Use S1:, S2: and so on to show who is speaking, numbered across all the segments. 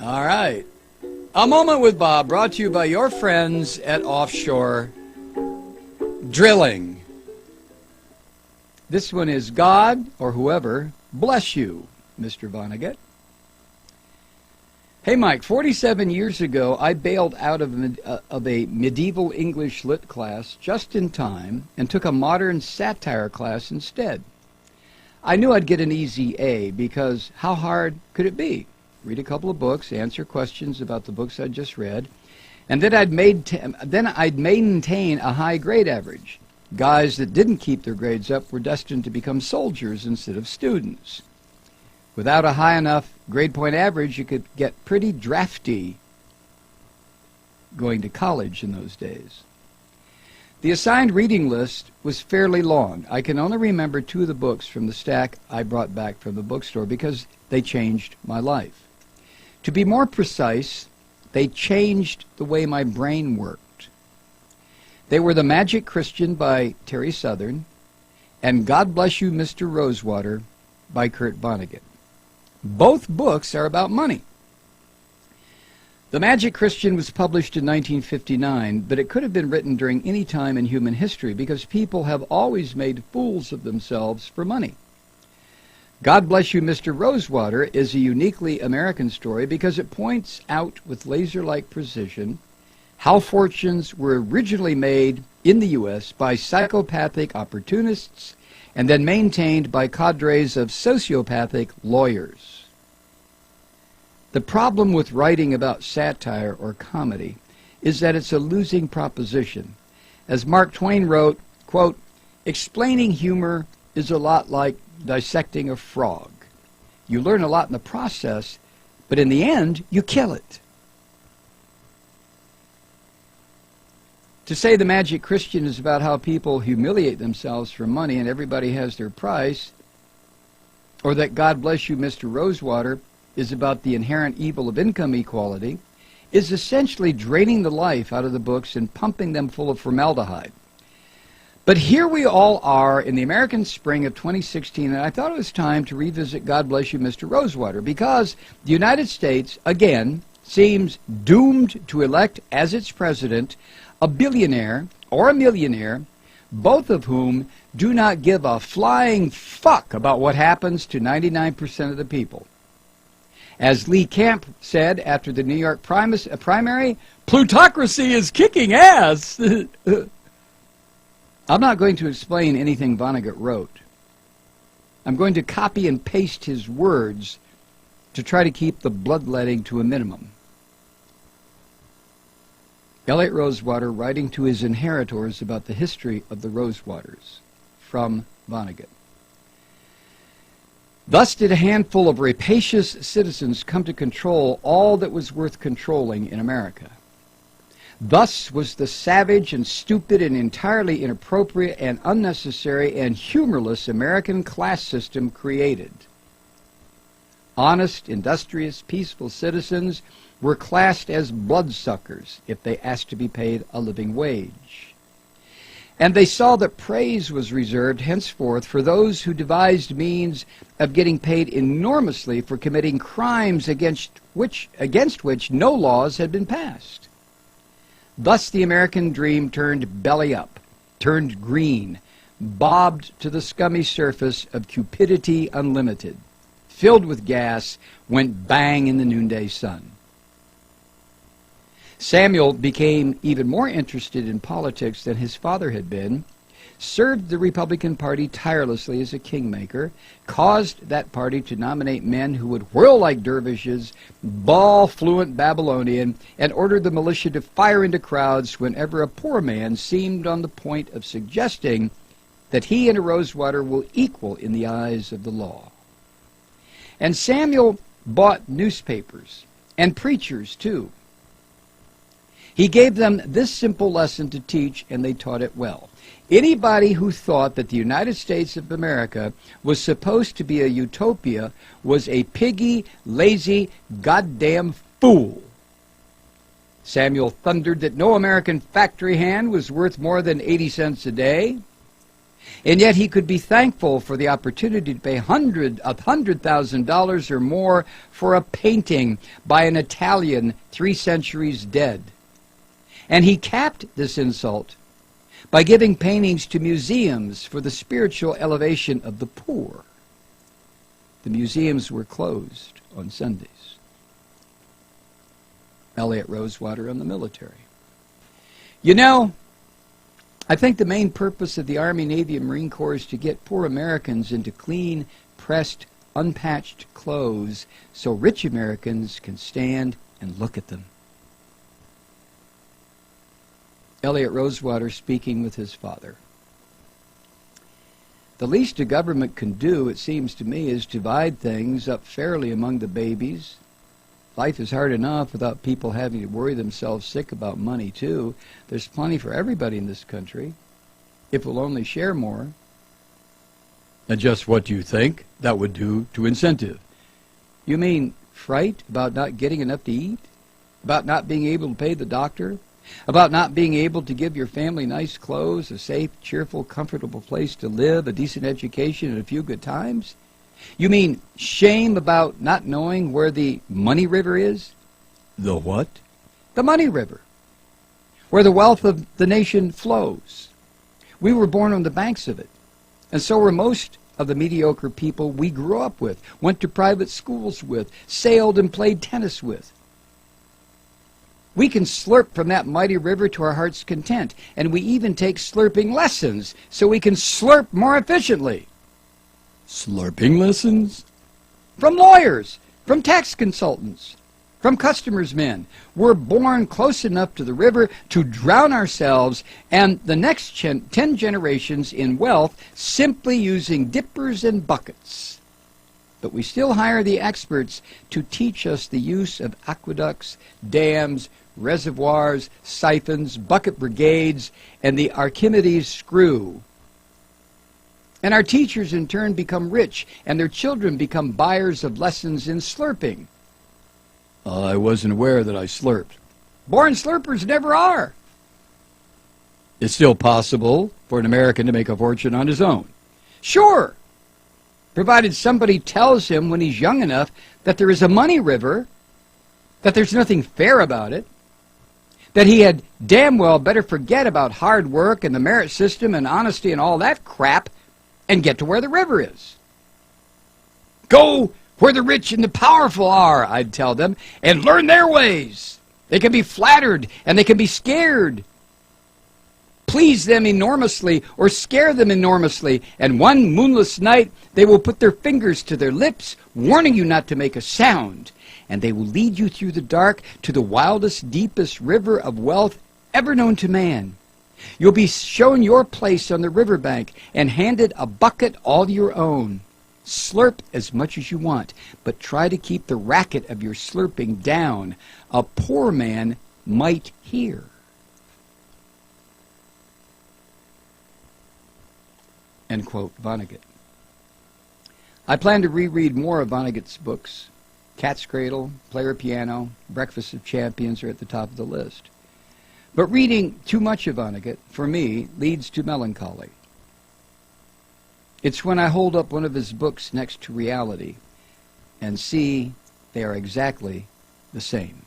S1: All right. A Moment with Bob, brought to you by your friends at Offshore Drilling. This one is God, or whoever, bless you, Mr. Vonnegut. Hey, Mike, 47 years ago, I bailed out of a medieval English lit class just in time and took a modern satire class instead. I knew I'd get an easy A because how hard could it be? Read a couple of books, answer questions about the books I'd just read, and then I'd maintain a high grade average. Guys that didn't keep their grades up were destined to become soldiers instead of students. Without a high enough grade point average, you could get pretty drafty going to college in those days. The assigned reading list was fairly long. I can only remember 2 of the books from the stack I brought back from the bookstore because they changed my life. To be more precise, they changed the way my brain worked. They were The Magic Christian by Terry Southern and God Bless You, Mr. Rosewater by Kurt Vonnegut. Both books are about money. The Magic Christian was published in 1959, but it could have been written during any time in human history because people have always made fools of themselves for money. God Bless You, Mr. Rosewater is a uniquely American story because it points out with laser-like precision how fortunes were originally made in the U.S. by psychopathic opportunists and then maintained by cadres of sociopathic lawyers. The problem with writing about satire or comedy is that it's a losing proposition. As Mark Twain wrote, quote, "Explaining humor is a lot like dissecting a frog. You learn a lot in the process, but in the end, you kill it." To say The Magic Christian is about how people humiliate themselves for money and everybody has their price, or that God Bless You, Mr. Rosewater is about the inherent evil of income equality, is essentially draining the life out of the books and pumping them full of formaldehyde. But here we all are in the American spring of 2016, and I thought it was time to revisit God Bless You, Mr. Rosewater, because the United States, again, seems doomed to elect as its president a billionaire or a millionaire, both of whom do not give a flying fuck about what happens to 99% of the people. As Lee Camp said after the New York primary, plutocracy is kicking ass. I'm not going to explain anything Vonnegut wrote. I'm going to copy and paste his words to try to keep the bloodletting to a minimum. Elliot Rosewater writing to his inheritors about the history of the Rosewaters, from Vonnegut. Thus did a handful of rapacious citizens come to control all that was worth controlling in America. Thus was the savage and stupid and entirely inappropriate and unnecessary and humorless American class system created. Honest, industrious, peaceful citizens were classed as bloodsuckers if they asked to be paid a living wage. And they saw that praise was reserved henceforth for those who devised means of getting paid enormously for committing crimes against which no laws had been passed. Thus the American dream turned belly up, turned green, bobbed to the scummy surface of cupidity unlimited, filled with gas, went bang in the noonday sun. Samuel became even more interested in politics than his father had been, served the Republican Party tirelessly as a kingmaker, caused that party to nominate men who would whirl like dervishes, bawl fluent Babylonian, and ordered the militia to fire into crowds whenever a poor man seemed on the point of suggesting that he and a Rosewater were equal in the eyes of the law. And Samuel bought newspapers, and preachers too. He gave them this simple lesson to teach, and they taught it well. Anybody who thought that the United States of America was supposed to be a utopia was a piggy, lazy, goddamn fool. Samuel thundered that no American factory hand was worth more than 80 cents a day. And yet he could be thankful for the opportunity to pay $100,000 or more for a painting by an Italian 3 centuries dead. And he capped this insult by giving paintings to museums for the spiritual elevation of the poor. The museums were closed on Sundays. Elliot Rosewater on the military. You know, I think the main purpose of the Army, Navy, and Marine Corps is to get poor Americans into clean, pressed, unpatched clothes so rich Americans can stand and look at them. Elliot Rosewater speaking with his father. The least a government can do, it seems to me, is divide things up fairly among the babies. Life is hard enough without people having to worry themselves sick about money, too. There's plenty for everybody in this country, if we'll only share more. And just what do you think that would do to incentive? You mean fright about not getting enough to eat? About not being able to pay the doctor? About not being able to give your family nice clothes, a safe, cheerful, comfortable place to live, a decent education, and a few good times? You mean shame about not knowing where the money river is? The what? The money river, where the wealth of the nation flows. We were born on the banks of it, and so were most of the mediocre people we grew up with, went to private schools with, sailed and played tennis with. We can slurp from that mighty river to our heart's content, and we even take slurping lessons so we can slurp more efficiently. Slurping lessons? From lawyers, from tax consultants, from customers' men. We're born close enough to the river to drown ourselves and the next 10 generations in wealth simply using dippers and buckets. But we still hire the experts to teach us the use of aqueducts, dams, reservoirs, siphons, bucket brigades, and the Archimedes screw. And our teachers in turn become rich, and their children become buyers of lessons in slurping. I wasn't aware that I slurped. Born slurpers never are. It's still possible for an American to make a fortune on his own. Sure, provided somebody tells him when he's young enough that there is a money river, that there's nothing fair about it, that he had damn well better forget about hard work and the merit system and honesty and all that crap and get to where the river is. Go where the rich and the powerful are, I'd tell them, and learn their ways. They can be flattered and they can be scared. Please them enormously or scare them enormously, and one moonless night they will put their fingers to their lips, warning you not to make a sound, and they will lead you through the dark to the wildest, deepest river of wealth ever known to man. You'll be shown your place on the riverbank and handed a bucket all your own. Slurp as much as you want, but try to keep the racket of your slurping down. A poor man might hear. End quote, Vonnegut. I plan to reread more of Vonnegut's books. Cat's Cradle, Player Piano, Breakfast of Champions are at the top of the list. But reading too much of Vonnegut, for me, leads to melancholy. It's when I hold up one of his books next to reality and see they are exactly the same.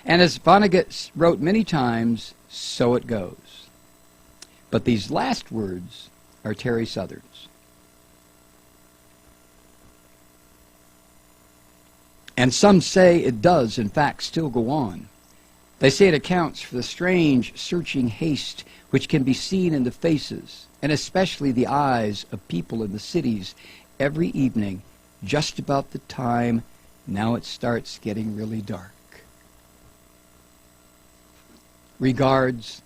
S1: And as Vonnegut wrote many times, so it goes. But these last words are Terry Southern's. And some say it does, in fact, still go on. They say it accounts for the strange, searching haste which can be seen in the faces, and especially the eyes of people in the cities every evening, just about the time now it starts getting really dark. Regards,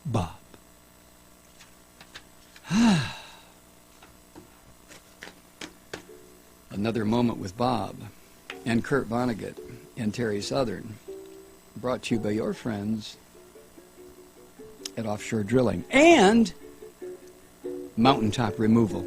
S1: Bob. Another Moment with Bob and Kurt Vonnegut and Terry Southern, brought to you by your friends at Offshore Drilling and Mountaintop Removal.